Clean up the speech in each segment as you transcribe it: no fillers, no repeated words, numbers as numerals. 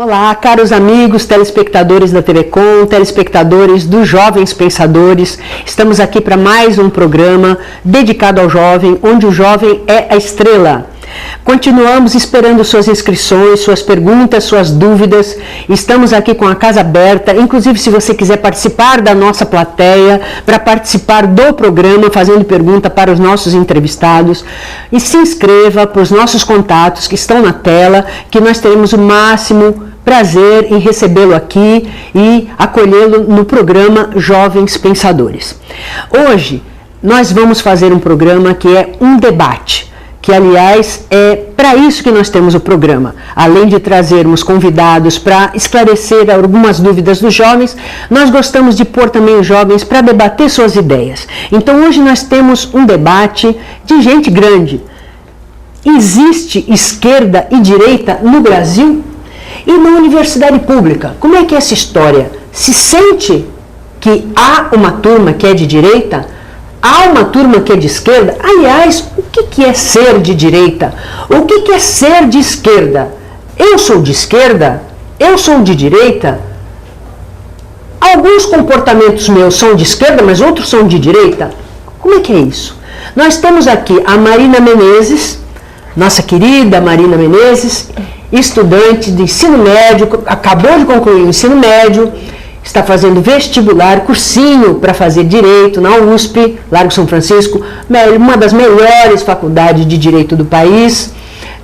Olá, caros amigos, telespectadores da TV Com, telespectadores dos Jovens Pensadores. Estamos aqui para mais um programa dedicado ao jovem, onde o jovem é a estrela. Continuamos esperando suas inscrições, suas perguntas, suas dúvidas. Estamos aqui com a casa aberta, inclusive se você quiser participar da nossa plateia, para participar do programa, fazendo pergunta para os nossos entrevistados. E se inscreva para os nossos contatos que estão na tela, que nós teremos o máximo prazer em recebê-lo aqui e acolhê-lo no programa Jovens Pensadores. Hoje nós vamos fazer um programa que é um debate, que aliás é para isso que nós temos o programa. Além de trazermos convidados para esclarecer algumas dúvidas dos jovens, nós gostamos de pôr também os jovens para debater suas ideias. Então hoje nós temos um debate de gente grande. Existe esquerda e direita no Brasil? E na universidade pública, como é que é essa história? Se sente que há uma turma que é de direita? Há uma turma que é de esquerda? Aliás, o que é ser de direita? O que é ser de esquerda? Eu sou de esquerda? Eu sou de direita? Alguns comportamentos meus são de esquerda, mas outros são de direita? Como é que é isso? Nós temos aqui a Marina Menezes, nossa querida Marina Menezes, estudante de ensino médio, acabou de concluir o ensino médio, está fazendo vestibular, cursinho para fazer Direito na USP, Largo São Francisco, uma das melhores faculdades de Direito do país.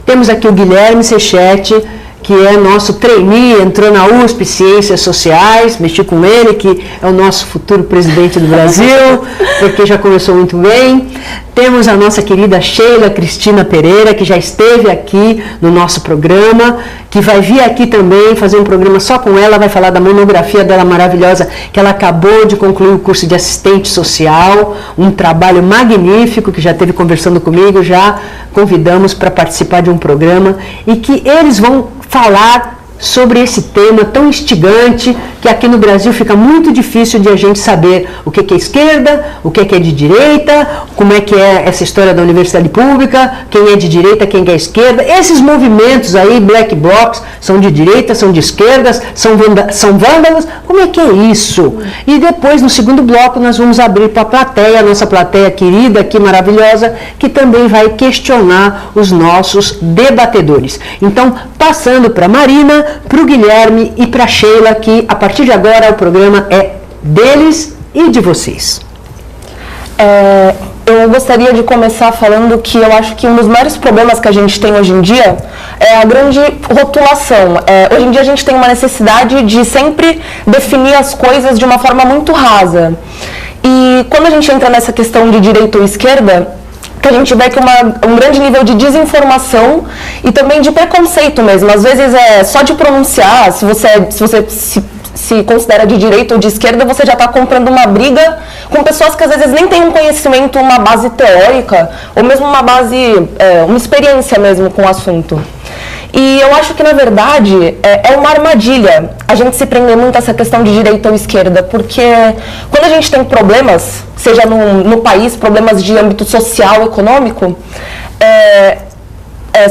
Temos aqui o Guilherme Sechete, que é nosso trainee, entrou na USP Ciências Sociais, mexi com ele, que é o nosso futuro presidente do Brasil, porque já começou muito bem. Temos a nossa querida Sheila Cristina Pereira, que já esteve aqui no nosso programa, que vai vir aqui também fazer um programa só com ela, vai falar da monografia dela maravilhosa, que ela acabou de concluir o curso de assistente social, um trabalho magnífico, que já esteve conversando comigo, já convidamos para participar de um programa, e que eles vão falar sobre esse tema tão instigante que aqui no Brasil fica muito difícil de a gente saber o que é esquerda, o que é de direita, como é que é essa história da universidade pública, quem é de direita, quem é esquerda. Esses movimentos aí, black blocs, são de direita, são de esquerdas, são vândalos, como é que é isso? E depois, no segundo bloco, nós vamos abrir para a plateia, a nossa plateia querida, aqui maravilhosa, que também vai questionar os nossos debatedores. Então, passando para a Marina, para o Guilherme e para a Sheila, que a partir de agora o programa é deles e de vocês. Eu gostaria de começar falando que eu acho que um dos maiores problemas que a gente tem hoje em dia é a grande rotulação. Hoje em dia a gente tem uma necessidade de sempre definir as coisas de uma forma muito rasa. E quando a gente entra nessa questão de direita ou esquerda, que a gente vê que um grande nível de desinformação e também de preconceito mesmo. Às vezes é só de pronunciar, se você se considera de direita ou de esquerda, você já está comprando uma briga com pessoas que às vezes nem têm um conhecimento, uma base teórica, ou mesmo uma base, uma experiência mesmo com o assunto. E eu acho que, na verdade, é uma armadilha a gente se prender muito a essa questão de direita ou esquerda, porque quando a gente tem problemas, seja no país, problemas de âmbito social, econômico,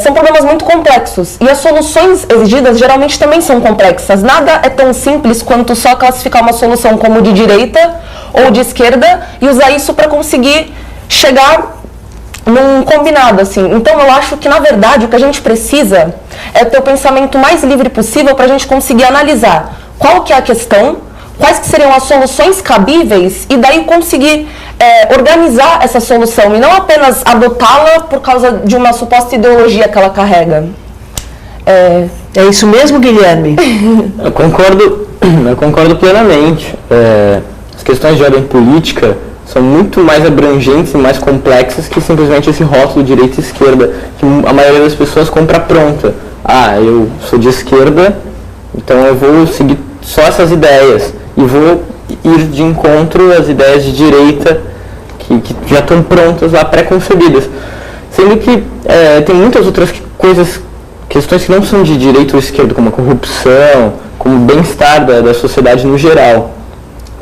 são problemas muito complexos. E as soluções exigidas geralmente também são complexas. Nada é tão simples quanto só classificar uma solução como de direita ou de esquerda e usar isso para conseguir chegar num combinado, assim. Então eu acho que, na verdade, o que a gente precisa é ter o pensamento mais livre possível para a gente conseguir analisar qual que é a questão, quais que seriam as soluções cabíveis e daí conseguir organizar essa solução e não apenas adotá-la por causa de uma suposta ideologia que ela carrega. É isso mesmo, Guilherme? Eu concordo plenamente. As questões de ordem política são muito mais abrangentes e mais complexas que simplesmente esse rótulo direita e esquerda, que a maioria das pessoas compra pronta. Eu sou de esquerda, então eu vou seguir só essas ideias e vou ir de encontro às ideias de direita que já estão prontas lá, pré-concebidas. Sendo que tem muitas outras questões que não são de direita ou esquerda, como a corrupção, como o bem-estar da sociedade no geral.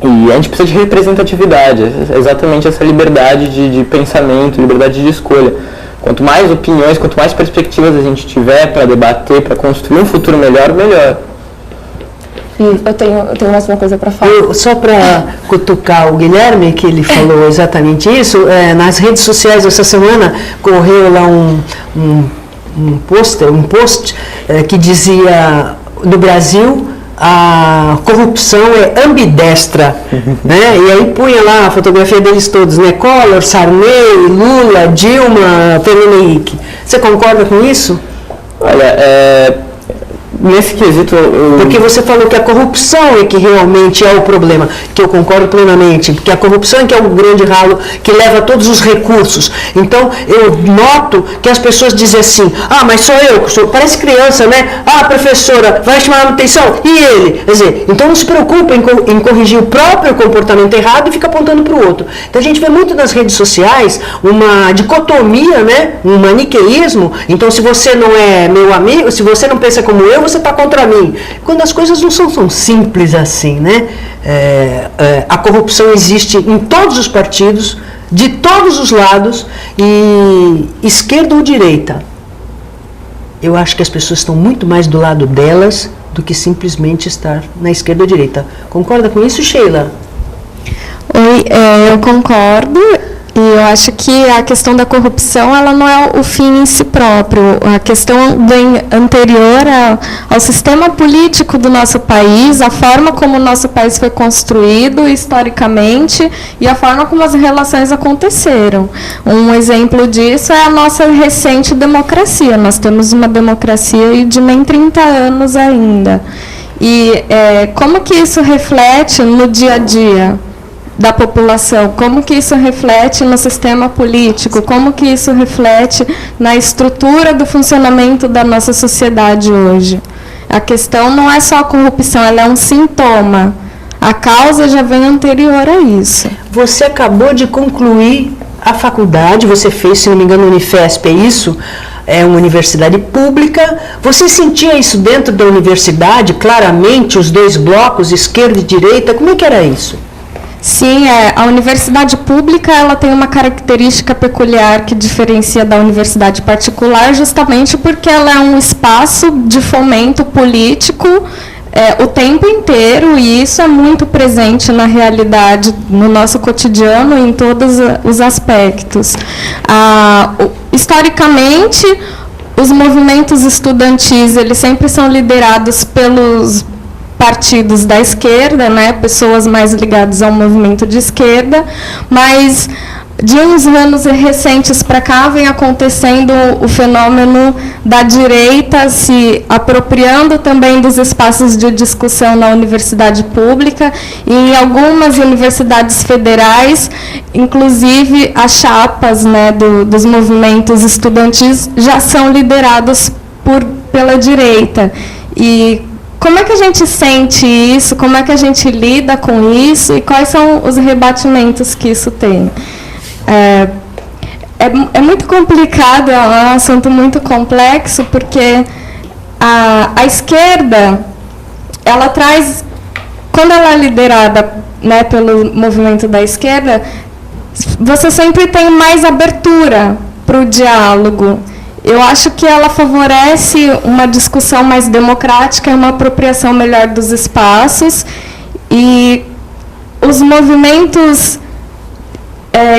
E a gente precisa de representatividade, exatamente essa liberdade de pensamento, liberdade de escolha. Quanto mais opiniões, quanto mais perspectivas a gente tiver para debater, para construir um futuro melhor, melhor. Eu tenho mais uma coisa para falar. Só para cutucar o Guilherme, que ele falou exatamente isso, nas redes sociais essa semana correu lá um post que dizia: no Brasil a corrupção é ambidestra, né? E aí punha lá a fotografia deles todos, né? Collor, Sarney, Lula, Dilma, Fernando Henrique. Você concorda com isso? Olha, nesse quesito... Porque você falou que a corrupção é que realmente é o problema, que eu concordo plenamente, porque a corrupção é que é o grande ralo que leva todos os recursos. Então, eu noto que as pessoas dizem assim: ah, mas sou eu, parece criança, né? Ah, professora, vai chamar a atenção, e ele? Quer dizer, então não se preocupa em corrigir o próprio comportamento errado e fica apontando para o outro. Então, a gente vê muito nas redes sociais uma dicotomia, né? Um maniqueísmo. Então, se você não é meu amigo, se você não pensa como eu, você está contra mim. Quando as coisas não são tão simples assim, né? A corrupção existe em todos os partidos, de todos os lados, e esquerda ou direita. Eu acho que as pessoas estão muito mais do lado delas do que simplesmente estar na esquerda ou direita. Concorda com isso, Sheila? Oi, eu concordo. E eu acho que a questão da corrupção, ela não é o fim em si próprio. A questão vem anterior ao sistema político do nosso país, a forma como o nosso país foi construído historicamente e a forma como as relações aconteceram. Um exemplo disso é a nossa recente democracia. Nós temos uma democracia de nem 30 anos ainda. E como que isso reflete no dia a dia da população, como que isso reflete no sistema político, como que isso reflete na estrutura do funcionamento da nossa sociedade hoje. A questão não é só a corrupção, ela é um sintoma. A causa já vem anterior a isso. Você acabou de concluir a faculdade, você fez, se não me engano, a Unifesp, é isso? É uma universidade pública. Você sentia isso dentro da universidade, claramente, os dois blocos, esquerda e direita? Como é que era isso? Sim, a universidade pública ela tem uma característica peculiar que diferencia da universidade particular, justamente porque ela é um espaço de fomento político o tempo inteiro, e isso é muito presente na realidade, no nosso cotidiano, em todos os aspectos. Historicamente, os movimentos estudantis eles sempre são liderados pelos partidos da esquerda, né, pessoas mais ligadas ao movimento de esquerda, mas de uns anos recentes para cá vem acontecendo o fenômeno da direita se apropriando também dos espaços de discussão na universidade pública, e em algumas universidades federais, inclusive as chapas, né, dos movimentos estudantis já são liderados pela direita. E como é que a gente sente isso? Como é que a gente lida com isso? E quais são os rebatimentos que isso tem? É muito complicado, é um assunto muito complexo, porque a esquerda, ela traz, quando ela é liderada, né, pelo movimento da esquerda, você sempre tem mais abertura para o diálogo. Eu acho que ela favorece uma discussão mais democrática e uma apropriação melhor dos espaços. E os movimentos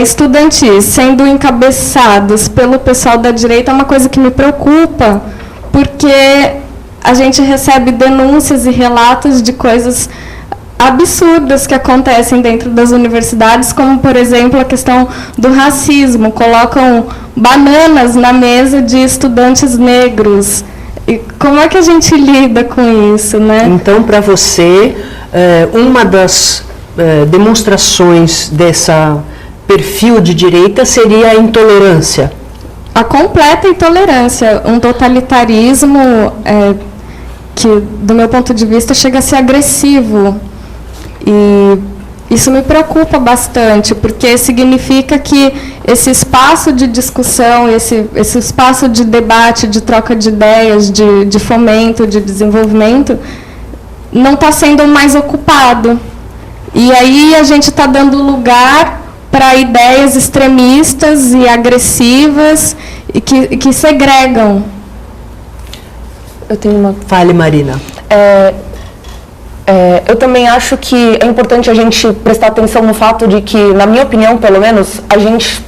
estudantis sendo encabeçados pelo pessoal da direita é uma coisa que me preocupa, porque a gente recebe denúncias e relatos de coisas absurdas que acontecem dentro das universidades, como, por exemplo, a questão do racismo. Colocam bananas na mesa de estudantes negros. E como é que a gente lida com isso, né? Então, para você, uma das demonstrações dessa perfil de direita seria a intolerância? A completa intolerância, um totalitarismo que, do meu ponto de vista, chega a ser agressivo. E isso me preocupa bastante, porque significa que esse espaço de discussão, esse espaço de debate, de troca de ideias, de fomento, de desenvolvimento, não está sendo mais ocupado. E aí a gente está dando lugar para ideias extremistas e agressivas e que segregam. Eu tenho uma... Fale, Marina. Eu também acho que é importante a gente prestar atenção no fato de que, na minha opinião, pelo menos, a gente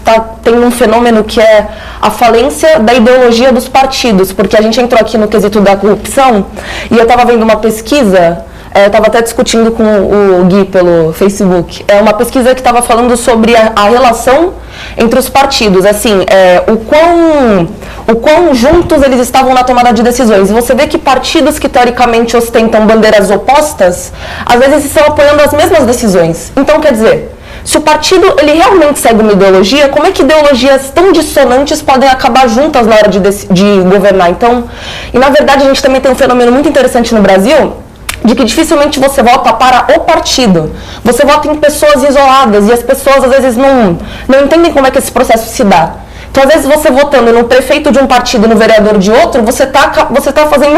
tem um fenômeno que é a falência da ideologia dos partidos, porque a gente entrou aqui no quesito da corrupção e eu estava vendo uma pesquisa, eu estava até discutindo com o Gui pelo Facebook, é uma pesquisa que estava falando sobre a relação entre os partidos, assim, o quão juntos eles estavam na tomada de decisões. E você vê que partidos que teoricamente ostentam bandeiras opostas, às vezes estão apoiando as mesmas decisões. Então, quer dizer, se o partido ele realmente segue uma ideologia, como é que ideologias tão dissonantes podem acabar juntas na hora de governar? Então, e na verdade a gente também tem um fenômeno muito interessante no Brasil, de que dificilmente você vota para o partido. Você vota em pessoas isoladas e as pessoas às vezes não entendem como é que esse processo se dá. Então, às vezes, você votando no prefeito de um partido e no vereador de outro, você tá fazendo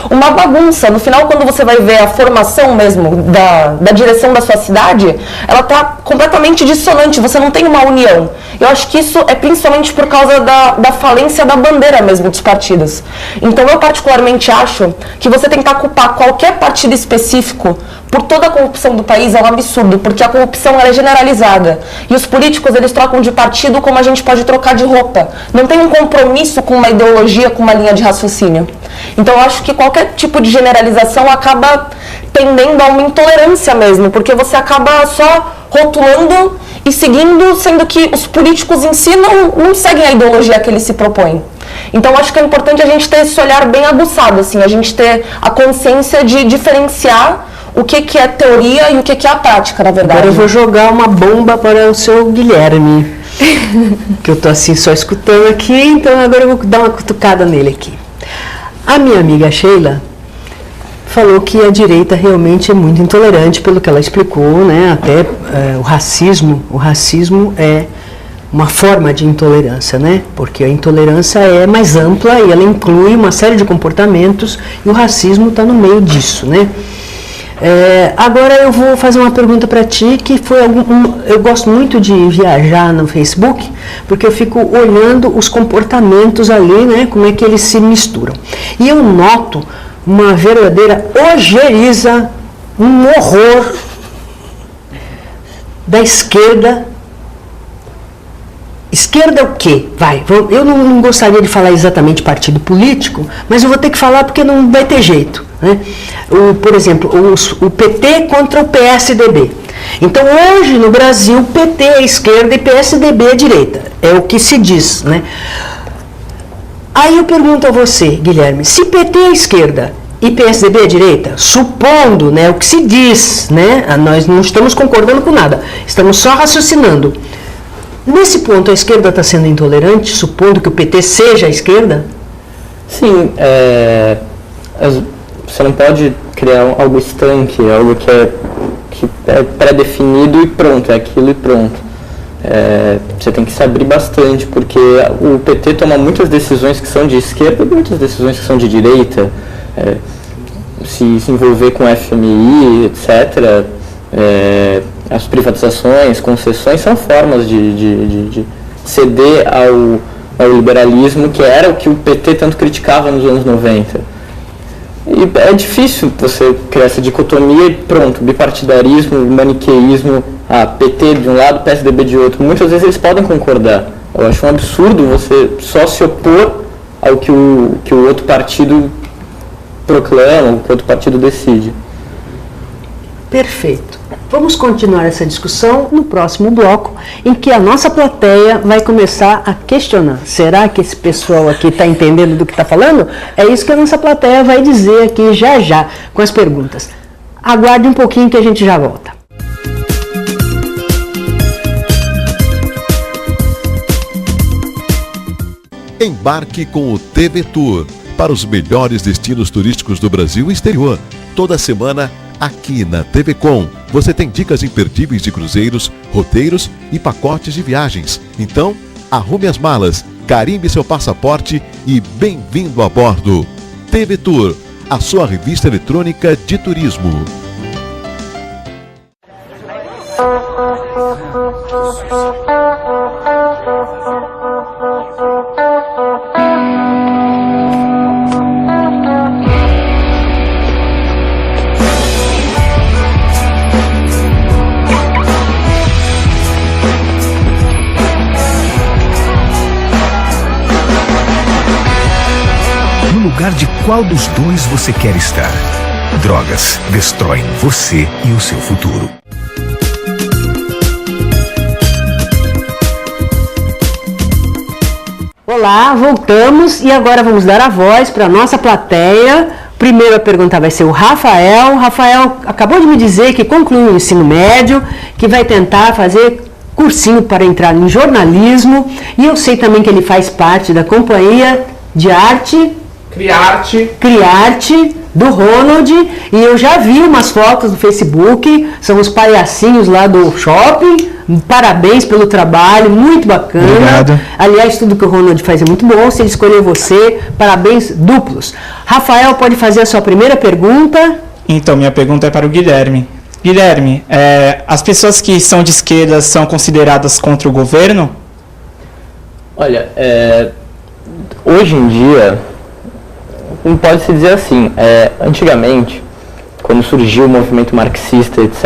uma bagunça. No final, quando você vai ver a formação mesmo da direção da sua cidade, ela está completamente dissonante, você não tem uma união. Eu acho que isso é principalmente por causa da falência da bandeira mesmo dos partidos. Então, eu particularmente acho que você tentar culpar qualquer partido específico por toda a corrupção do país é um absurdo, porque a corrupção ela é generalizada. E os políticos, eles trocam de partido como a gente pode trocar de roupa. Não tem um compromisso com uma ideologia, com uma linha de raciocínio. Então, eu acho que qualquer tipo de generalização acaba tendendo a uma intolerância mesmo, porque você acaba só rotulando e seguindo, sendo que os políticos em si não seguem a ideologia que eles se propõem. Então, eu acho que é importante a gente ter esse olhar bem aguçado, assim, a gente ter a consciência de diferenciar o que é teoria e o que é a prática, na verdade. Agora eu vou jogar uma bomba para o seu Guilherme, que eu estou assim só escutando aqui, então agora eu vou dar uma cutucada nele aqui. A minha amiga Sheila falou que a direita realmente é muito intolerante, pelo que ela explicou, né? Até o racismo é uma forma de intolerância, né? Porque a intolerância é mais ampla e ela inclui uma série de comportamentos e o racismo está no meio disso, né? Agora eu vou fazer uma pergunta para ti, que foi eu gosto muito de viajar no Facebook, porque eu fico olhando os comportamentos ali, né, como é que eles se misturam. E eu noto uma verdadeira ojeriza, um horror da esquerda. Esquerda o quê? Eu não gostaria de falar exatamente partido político, mas eu vou ter que falar porque não vai ter jeito, né? Por exemplo, o PT contra o PSDB. Então, hoje no Brasil, PT é esquerda e PSDB é direita. É o que se diz, né? Aí eu pergunto a você, Guilherme, se PT é esquerda e PSDB é direita, supondo, né, o que se diz, né? Nós não estamos concordando com nada, estamos só raciocinando. Nesse ponto, a esquerda está sendo intolerante, supondo que o PT seja a esquerda? Sim, você não pode criar algo estanque, algo que é pré-definido e pronto, é aquilo e pronto. Você tem que se abrir bastante, porque o PT toma muitas decisões que são de esquerda e muitas decisões que são de direita. Se envolver com FMI, etc., as privatizações, concessões são formas de ceder ao liberalismo, que era o que o PT tanto criticava nos anos 90. E é difícil você criar essa dicotomia e pronto, bipartidarismo, maniqueísmo, PT de um lado, PSDB de outro. Muitas vezes eles podem concordar. Eu acho um absurdo você só se opor ao que o outro partido proclama, o que o outro partido decide. Perfeito. Vamos continuar essa discussão no próximo bloco, em que a nossa plateia vai começar a questionar. Será que esse pessoal aqui está entendendo do que está falando? É isso que a nossa plateia vai dizer aqui já, com as perguntas. Aguarde um pouquinho que a gente já volta. Embarque com o TV Tour para os melhores destinos turísticos do Brasil e exterior. Toda semana, aqui na TV Com, você tem dicas imperdíveis de cruzeiros, roteiros e pacotes de viagens. Então, arrume as malas, carimbe seu passaporte e bem-vindo a bordo. TV Tour, a sua revista eletrônica de turismo. lugar de qual dos dois você quer estar. Drogas destroem você e o seu futuro. Olá, voltamos e agora vamos dar a voz para a nossa plateia. Primeiro a pergunta vai ser o Rafael. Rafael acabou de me dizer que concluiu o ensino médio, que vai tentar fazer cursinho para entrar em jornalismo, e eu sei também que ele faz parte da companhia de arte Criarte do Ronald, e eu já vi umas fotos no Facebook, são os palhacinhos lá do shopping. Parabéns pelo trabalho, muito bacana. Obrigado. Aliás, tudo que o Ronald faz é muito bom, se ele escolheu você, parabéns duplos. Rafael, pode fazer a sua primeira pergunta? Então, minha pergunta é para o Guilherme. Guilherme, as pessoas que são de esquerda são consideradas contra o governo? Olha, hoje em dia, não pode se dizer assim. Antigamente, quando surgiu o movimento marxista, etc.,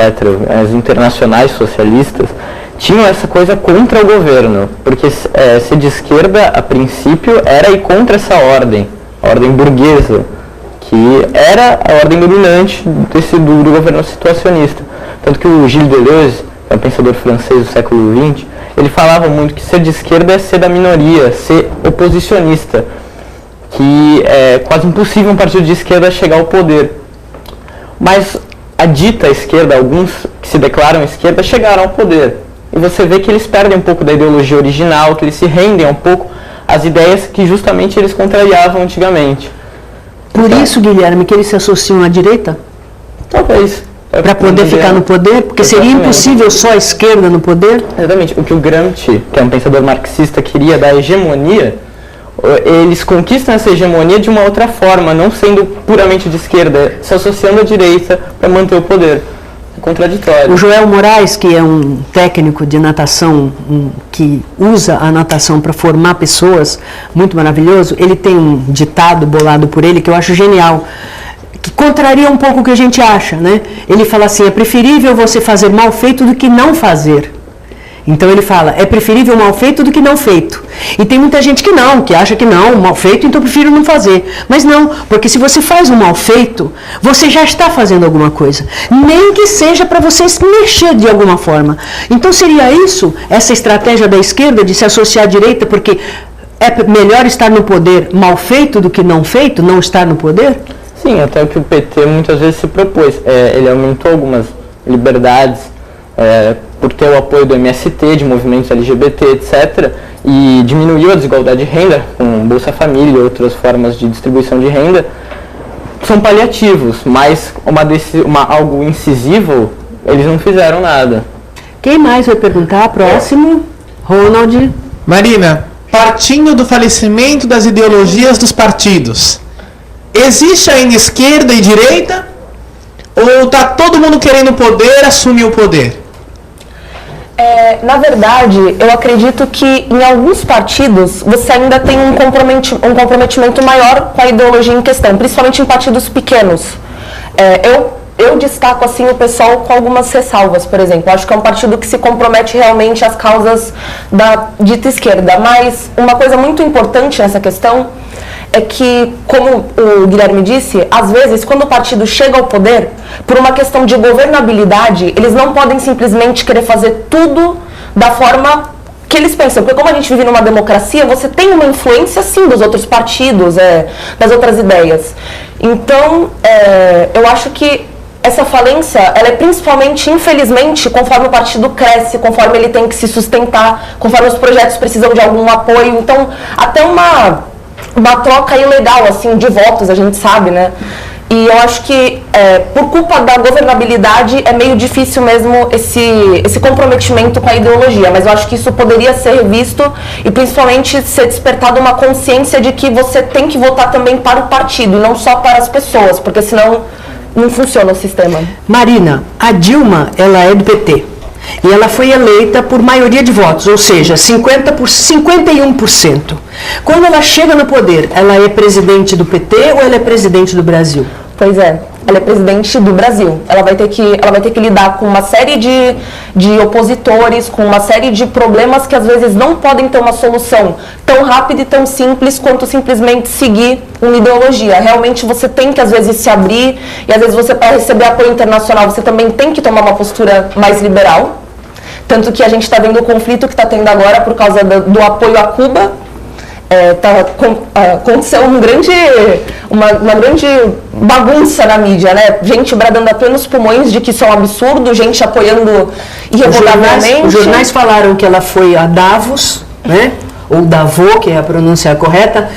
as internacionais socialistas, tinham essa coisa contra o governo, porque ser de esquerda, a princípio, era ir contra essa ordem, a ordem burguesa, que era a ordem dominante do governo situacionista. Tanto que o Gilles Deleuze, que é um pensador francês do século XX, ele falava muito que ser de esquerda é ser da minoria, ser oposicionista, que é quase impossível um partido de esquerda chegar ao poder. Mas a dita esquerda, alguns que se declaram esquerda, chegaram ao poder. E você vê que eles perdem um pouco da ideologia original, que eles se rendem um pouco às ideias que justamente eles contrariavam antigamente. Por isso, Guilherme, que eles se associam à direita? Talvez. Para poder ficar no poder? Porque seria impossível só a esquerda no poder? Exatamente. O que o Gramsci, que é um pensador marxista, queria da hegemonia, eles conquistam essa hegemonia de uma outra forma, não sendo puramente de esquerda, se associando à direita para manter o poder. É contraditório. O Joel Moraes, que é um técnico de natação, que usa a natação para formar pessoas, muito maravilhoso, ele tem um ditado bolado por ele que eu acho genial, que contraria um pouco o que a gente acha, né? Ele fala assim, é preferível você fazer mal feito do que não fazer. Então ele fala, é preferível mal feito do que não feito. E tem muita gente que não, que acha que não, mal feito, então eu prefiro não fazer. Mas não, porque se você faz um mal feito, você já está fazendo alguma coisa. Nem que seja para você se mexer de alguma forma. Então seria isso, essa estratégia da esquerda de se associar à direita, porque é melhor estar no poder mal feito do que não feito, não estar no poder? Sim, até o que o PT muitas vezes se propôs. Ele aumentou algumas liberdades, por ter o apoio do MST, de movimentos LGBT, etc., e diminuiu a desigualdade de renda, com Bolsa Família e outras formas de distribuição de renda, são paliativos, mas algo incisivo, eles não fizeram nada. Quem mais vai perguntar? Próximo, Ronald. Marina, partindo do falecimento das ideologias dos partidos, existe ainda esquerda e direita? Ou está todo mundo querendo poder, assumir o poder? Na verdade, eu acredito que em alguns partidos você ainda tem um comprometimento maior com a ideologia em questão, principalmente em partidos pequenos. Eu destaco assim o pessoal com algumas ressalvas, por exemplo. Acho que é um partido que se compromete realmente às causas da dita esquerda, mas uma coisa muito importante nessa questão é que, como o Guilherme disse, às vezes, quando o partido chega ao poder, por uma questão de governabilidade, eles não podem simplesmente querer fazer tudo da forma que eles pensam. Porque como a gente vive numa democracia, você tem uma influência, sim, dos outros partidos, das outras ideias. Então, eu acho que essa falência, ela é principalmente, infelizmente, conforme o partido cresce, conforme ele tem que se sustentar, conforme os projetos precisam de algum apoio. Então, até uma troca ilegal, assim, de votos, a gente sabe, né? E eu acho que, por culpa da governabilidade, é meio difícil mesmo esse comprometimento com a ideologia. Mas eu acho que isso poderia ser revisto e, principalmente, ser despertada uma consciência de que você tem que votar também para o partido, e não só para as pessoas, porque senão não funciona o sistema. Marina, a Dilma, ela é do PT. E ela foi eleita por maioria de votos, ou seja, 51%. Quando ela chega no poder, ela é presidente do PT ou ela é presidente do Brasil? Pois é, ela é presidente do Brasil. Ela vai ter que lidar com uma série de opositores, com uma série de problemas que às vezes não podem ter uma solução tão rápida e tão simples quanto simplesmente seguir uma ideologia. Realmente você tem que às vezes se abrir e às vezes você, para receber apoio internacional, você também tem que tomar uma postura mais liberal. Tanto que a gente está vendo o conflito que está tendo agora por causa do apoio a Cuba. Aconteceu uma grande bagunça na mídia, né? Gente bradando a plenos pulmões de que isso é um absurdo, gente apoiando irrevogavelmente. Os jornais falaram que ela foi a Davos, né? Ou Davos, que é a pronúncia correta,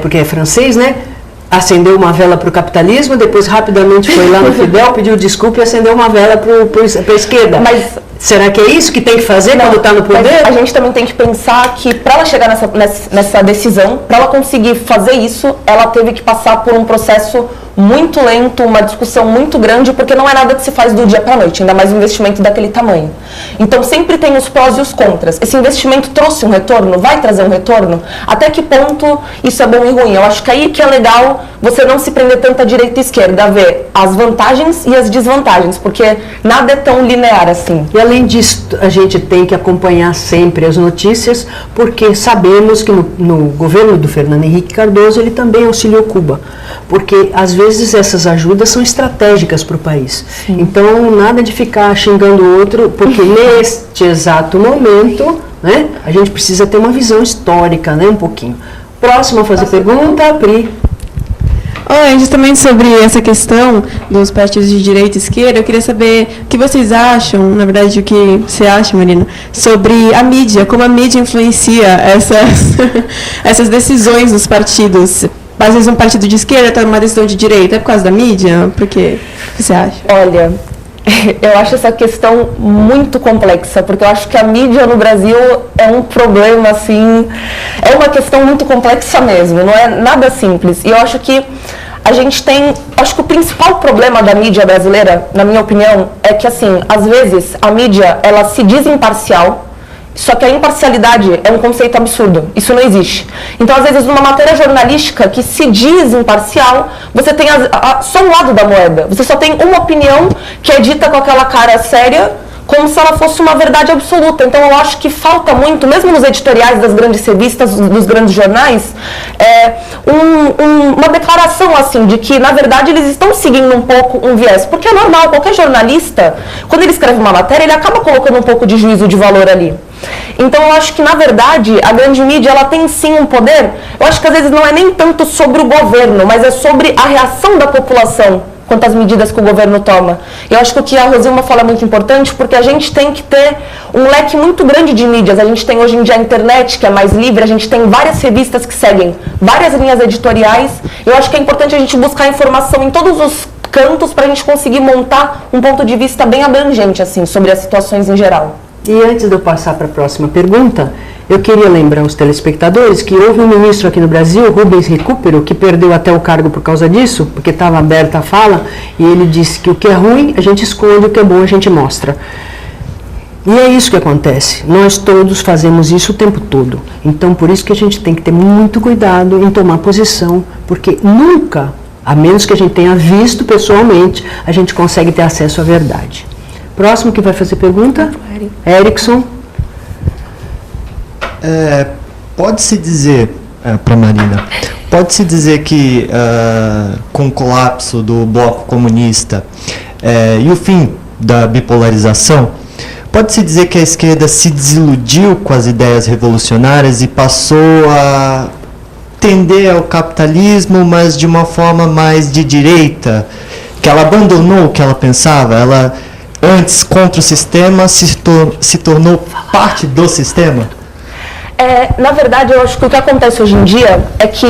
porque é francês, né? Acendeu uma vela para o capitalismo, depois rapidamente foi lá no Fidel, pediu desculpa e acendeu uma vela para a esquerda. Mas será que é isso que tem que fazer quando está no poder? A gente também tem que pensar que para ela chegar nessa decisão, para ela conseguir fazer isso, ela teve que passar por um processo muito lento, uma discussão muito grande, porque não é nada que se faz do dia para a noite, ainda mais um investimento daquele tamanho. Então sempre tem os prós e os contras. Esse investimento trouxe um retorno? Vai trazer um retorno? Até que ponto isso é bom e ruim? Eu acho que aí que é legal você não se prender tanto à direita e à esquerda, ver as vantagens e as desvantagens, porque nada é tão linear assim. E além disso, a gente tem que acompanhar sempre as notícias, porque sabemos que no governo do Fernando Henrique Cardoso ele também auxiliou Cuba, porque às vezes essas ajudas são estratégicas para o país. Sim. Então, nada de ficar xingando o outro, porque neste exato momento, né, a gente precisa ter uma visão histórica, né, um pouquinho. Próximo a fazer pergunta, Pri. Oi, justamente sobre essa questão dos partidos de direita e esquerda, eu queria saber o que vocês acham, na verdade, o que você acha, Marina, sobre a mídia, como a mídia influencia essas decisões dos partidos. Às vezes um partido de esquerda está numa decisão de direita, é por causa da mídia? Por quê? O que você acha? Olha, eu acho essa questão muito complexa, porque eu acho que a mídia no Brasil é um problema, assim, é uma questão muito complexa mesmo, não é nada simples. E eu acho que a gente tem, acho que o principal problema da mídia brasileira, na minha opinião, é que, assim, às vezes a mídia, ela se diz imparcial, só que a imparcialidade é um conceito absurdo, isso não existe. Então, às vezes, numa matéria jornalística que se diz imparcial, você tem só um lado da moeda. Você só tem uma opinião que é dita com aquela cara séria, como se ela fosse uma verdade absoluta. Então, eu acho que falta muito, mesmo nos editoriais das grandes revistas, dos grandes jornais, uma declaração assim, de que, na verdade, eles estão seguindo um pouco um viés. Porque é normal, qualquer jornalista, quando ele escreve uma matéria, ele acaba colocando um pouco de juízo de valor ali. Então, eu acho que, na verdade, a grande mídia, ela tem sim um poder. Eu acho que, às vezes, não é nem tanto sobre o governo, mas é sobre a reação da população quanto às medidas que o governo toma. Eu acho que o que a Rosilma fala é muito importante, porque a gente tem que ter um leque muito grande de mídias. A gente tem hoje em dia a internet, que é mais livre, a gente tem várias revistas que seguem várias linhas editoriais. Eu acho que é importante a gente buscar informação em todos os cantos para a gente conseguir montar um ponto de vista bem abrangente, assim, sobre as situações em geral. E antes de eu passar para a próxima pergunta, eu queria lembrar aos telespectadores que houve um ministro aqui no Brasil, Rubens Recupero, que perdeu até o cargo por causa disso, porque estava aberta a fala, e ele disse que o que é ruim a gente esconde, o que é bom a gente mostra. E é isso que acontece. Nós todos fazemos isso o tempo todo. Então, por isso que a gente tem que ter muito cuidado em tomar posição, porque nunca, a menos que a gente tenha visto pessoalmente, a gente consegue ter acesso à verdade. Próximo que vai fazer pergunta? Erickson. Pode-se dizer, para Marina, pode-se dizer que com o colapso do bloco comunista e o fim da bipolarização, pode-se dizer que a esquerda se desiludiu com as ideias revolucionárias e passou a tender ao capitalismo, mas de uma forma mais de direita, que ela abandonou o que ela pensava, ela antes contra o sistema se tornou parte do sistema? Na verdade, eu acho que o que acontece hoje em dia é que,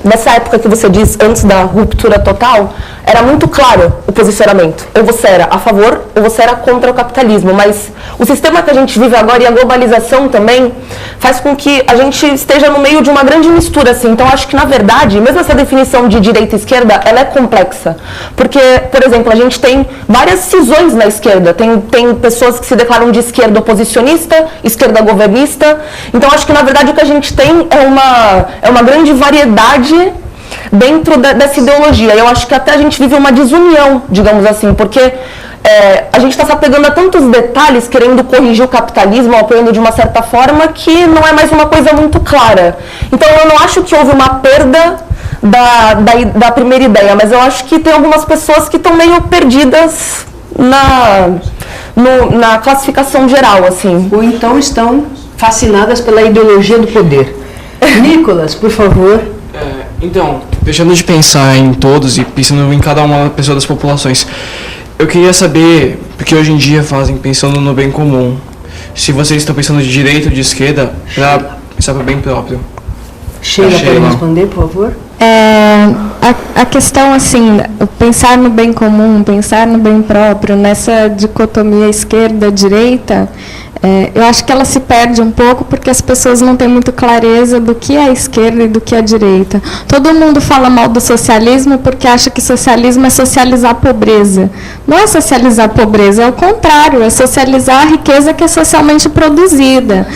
nessa época que você diz, antes da ruptura total, era muito claro o posicionamento. Ou você era a favor, ou você era contra o capitalismo. Mas o sistema que a gente vive agora e a globalização também faz com que a gente esteja no meio de uma grande mistura, assim. Então, acho que, na verdade, mesmo essa definição de direita e esquerda, ela é complexa. Porque, por exemplo, a gente tem várias cisões na esquerda. Tem pessoas que se declaram de esquerda oposicionista, esquerda governista. Então, acho que, na verdade, o que a gente tem é uma grande variedade dentro dessa ideologia. Eu acho que até a gente vive uma desunião, digamos assim, porque a gente está se apegando a tantos detalhes, querendo corrigir o capitalismo, apoiando de uma certa forma, que não é mais uma coisa muito clara. Então eu não acho que houve uma perda da primeira ideia, mas eu acho que tem algumas pessoas que estão meio perdidas na classificação geral, assim. Ou então estão fascinadas pela ideologia do poder. Nicolas, por favor. Então, deixando de pensar em todos e pensando em cada uma pessoa das populações, eu queria saber, porque hoje em dia fazem pensando no bem comum, se vocês estão pensando de direita ou de esquerda para pensar para o bem próprio. Sheila, pode responder, por favor? A questão, assim, pensar no bem comum, pensar no bem próprio, nessa dicotomia esquerda-direita, eu acho que ela se perde um pouco porque as pessoas não têm muito clareza do que é a esquerda e do que é a direita. Todo mundo fala mal do socialismo porque acha que socialismo é socializar a pobreza. Não é socializar a pobreza, é o contrário, é socializar a riqueza que é socialmente produzida.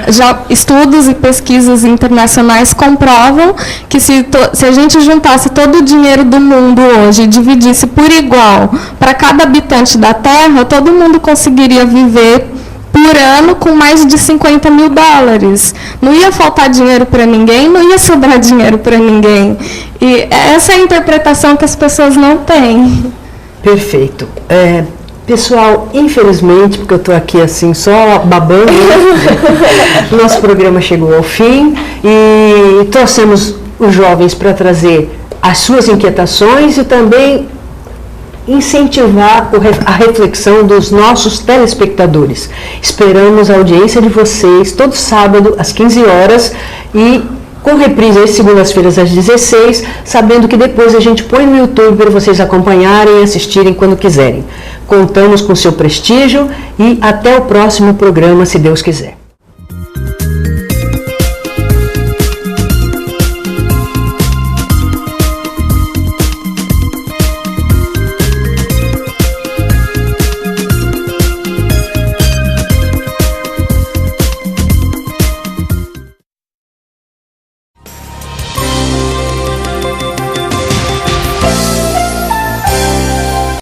Já estudos e pesquisas internacionais comprovam que se a gente juntasse todo o dinheiro do mundo hoje e dividisse por igual para cada habitante da Terra, todo mundo conseguiria viver por ano com mais de 50 mil dólares. Não ia faltar dinheiro para ninguém, não ia sobrar dinheiro para ninguém. E essa é a interpretação que as pessoas não têm. Perfeito. Pessoal, infelizmente, porque eu estou aqui assim só babando, nosso programa chegou ao fim e trouxemos os jovens para trazer as suas inquietações e também incentivar a reflexão dos nossos telespectadores. Esperamos a audiência de vocês todo sábado às 15 horas e com reprise às segundas-feiras às 16, sabendo que depois a gente põe no YouTube para vocês acompanharem e assistirem quando quiserem. Contamos com seu prestígio e até o próximo programa, se Deus quiser.